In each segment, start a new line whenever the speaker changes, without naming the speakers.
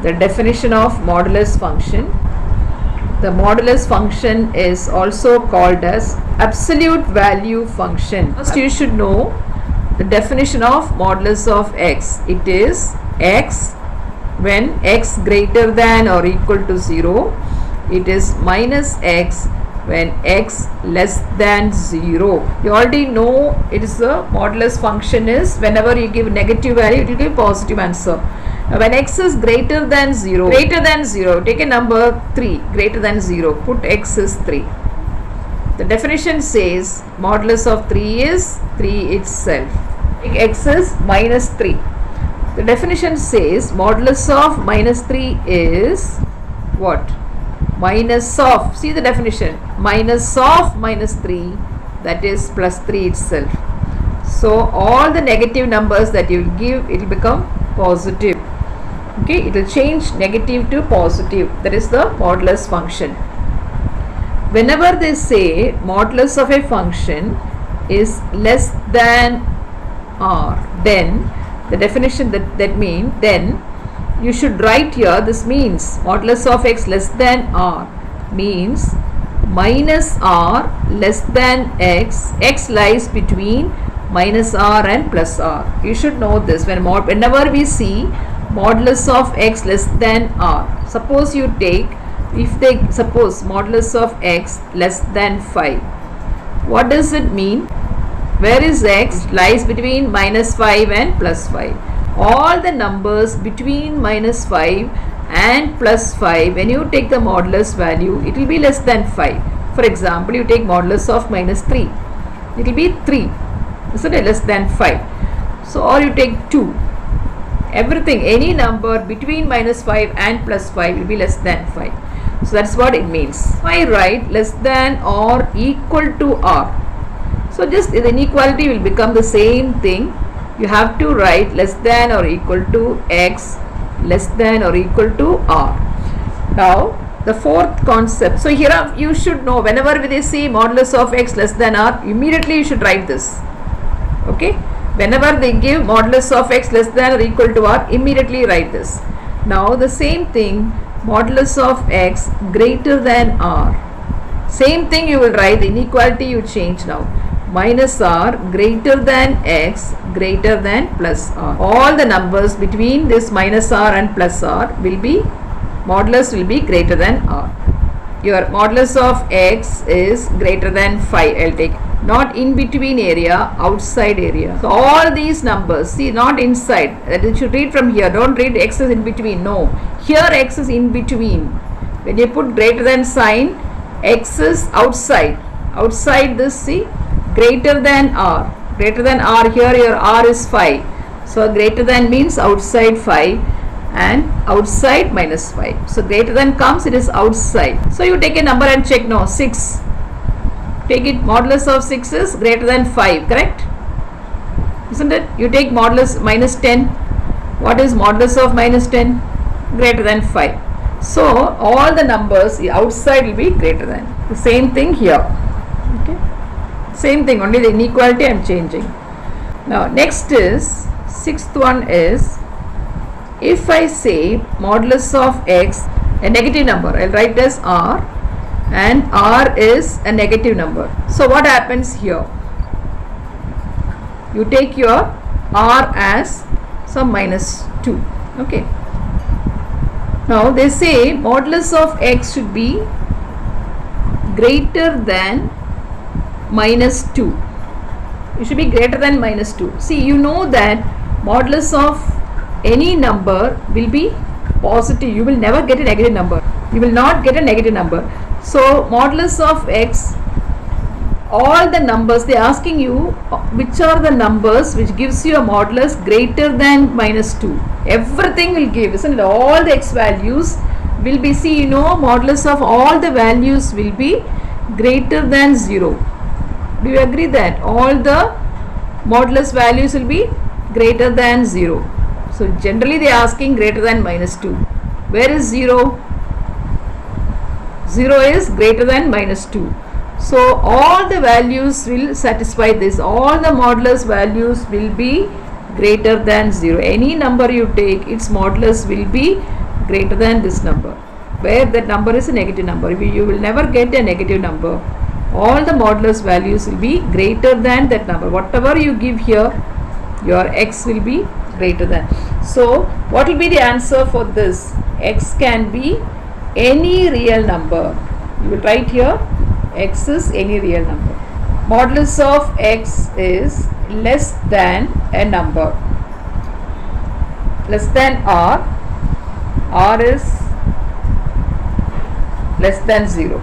the definition of modulus function. The modulus function is also called as absolute value function. First you should know the definition of modulus of x. It is x when x greater than or equal to 0. It is minus x when x less than 0. You already know it is the modulus function is whenever you give negative value it will give positive answer. Now when x is greater than 0, take a number 3, greater than 0, put x is 3. The definition says modulus of 3 is 3 itself. Take x is minus 3. The definition says modulus of minus 3 is what? Minus of, see the definition, minus of minus 3, that is plus 3 itself. So all the negative numbers that you will give, it will become positive. Okay, it will change negative to positive. That is the modulus function. Whenever they say modulus of a function is less than r, then the definition that means then you should write here, this means modulus of x less than r means minus r less than x, x lies between minus r and plus r. You should know this. Whenever we see modulus of x less than r, suppose you take, if they suppose modulus of x less than 5, what does it mean? Where is x? It lies between minus 5 and plus 5. All the numbers between minus 5 and plus 5, when you take the modulus value, it will be less than 5. For example, you take modulus of minus 3, it will be 3, isn't it? Less than 5. So, or you take 2. Everything, any number between minus 5 and plus 5 will be less than 5. So, that's what it means. If I write less than or equal to r, so just the inequality will become the same thing. You have to write less than or equal to x less than or equal to r. Now the fourth concept. So here you should know whenever they say modulus of x less than r, immediately you should write this. Okay. Whenever they give modulus of x less than or equal to r, immediately write this. Now the same thing, modulus of x greater than r. Same thing you will write, the inequality you change now. Minus r greater than x greater than plus r. All the numbers between this minus r and plus r will be, modulus will be greater than r. Your modulus of x is greater than 5. I'll take not in between area, outside area. So all these numbers, see, not inside. That you should read from here. Don't read x is in between. No, here x is in between. When you put greater than sign, x is outside. Outside this, see, greater than r. Greater than r, here your r is 5. So greater than means outside 5 and outside minus 5. So greater than comes, it is outside. So you take a number and check. No, 6. Take it, modulus of 6 is greater than 5, correct? Isn't it? You take modulus minus 10. What is modulus of minus 10? Greater than 5. So all the numbers outside will be greater than. The same thing here. Okay. Same thing, only the inequality I am changing. Now next is, sixth one is, if I say modulus of x, a negative number, I will write as r, and r is a negative number. So what happens here? You take your r as some minus 2. Okay. Now they say modulus of x should be greater than minus 2. It should be greater than minus 2. See, you know that modulus of any number will be positive. You will never get a negative number. You will not get a negative number. So modulus of x, all the numbers, they are asking you which are the numbers which gives you a modulus greater than minus 2. Everything will give, isn't it? All the x values will be, see, you know, modulus of all the values will be greater than 0. Do you agree that all the modulus values will be greater than 0? So generally they are asking greater than minus 2. Where is 0? 0 is greater than minus 2. So all the values will satisfy this. All the modulus values will be greater than 0. Any number you take, its modulus will be greater than this number, where that number is a negative number. You will never get a negative number. All the modulus values will be greater than that number. Whatever you give here, your x will be greater than. So what will be the answer for this? X can be any real number. You will write here x is any real number. Modulus of x is less than a number, less than r. R is less than 0.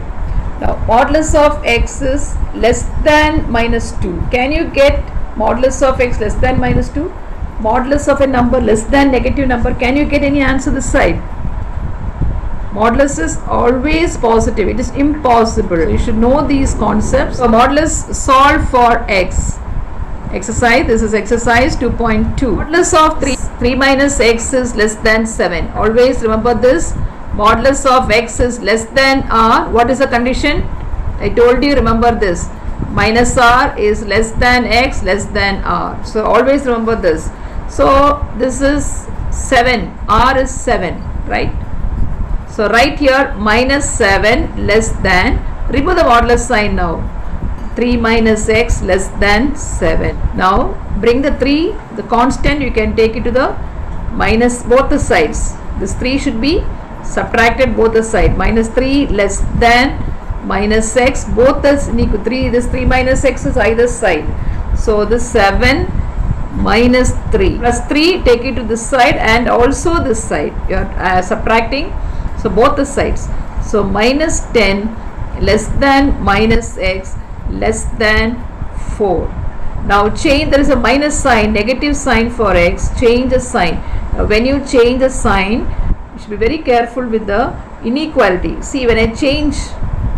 Now modulus of x is less than minus 2. Can you get modulus of x less than minus 2? Modulus of a number less than negative number. Can you get any answer this side? Modulus is always positive. It is impossible. You should know these concepts. So modulus, solve for x. Exercise, this is exercise 2.2. Modulus of 3 minus x is less than 7. Always remember this. Modulus of x is less than r. What is the condition? I told you, remember this. Minus r is less than x, less than r. So always remember this. So this is 7. R is 7, right? So write here minus 7 less than. Remove the modulus sign now. 3 minus x less than 7. Now bring the 3, the constant, you can take it to the minus both the sides. This 3 should be subtracted both the side. Minus 3 less than minus x, both the 3, this 3 minus x is either side. So this 7 minus 3 plus 3, take it to this side and also this side. You are subtracting, so both the sides. So minus 10 less than minus x less than 4. Now change, there is a minus sign, negative sign for x, change the sign. When you change the sign, you should be very careful with the inequality. See, when I change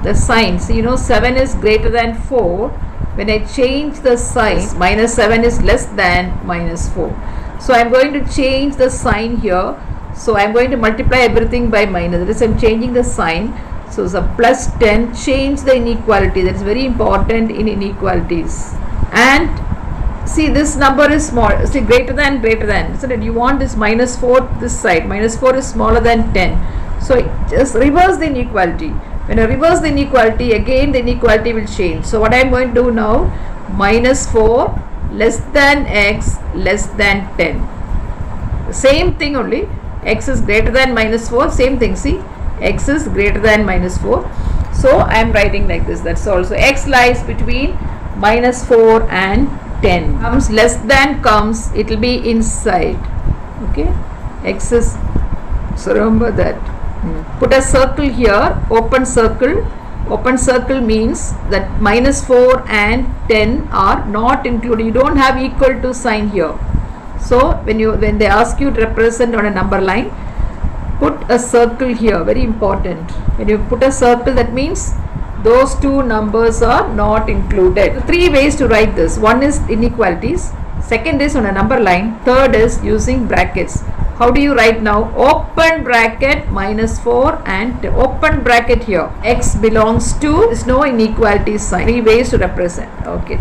the sign, see, 7 is greater than 4. When I change the sign, minus 7 is less than minus 4. So I am going to change the sign here. So I am going to multiply everything by minus. That is, I am changing the sign. So it's a plus 10. Change the inequality. That is very important in inequalities. And see, this number is small. See, greater than, isn't it? You want this minus 4 this side. Minus 4 is smaller than 10. So just reverse the inequality. When I reverse the inequality, again the inequality will change. So what I am going to do now, minus 4 less than x less than 10. Same thing only. X is greater than minus 4. Same thing. See, x is greater than minus 4. So I am writing like this. That's all. So x lies between minus 4 and 10. Comes less than comes, it will be inside. Okay. X is, so remember that. Put a circle here, open circle. Open circle means that minus 4 and 10 are not included. You don't have equal to sign here. So when they ask you to represent on a number line, put a circle here, very important. When you put a circle, that means those two numbers are not included. 3 ways to write this. One is inequalities, second is on a number line, third is using brackets. How do you write now? Open bracket minus 4 and open bracket here. X belongs to, there is no inequality sign. 3 ways to represent. Okay.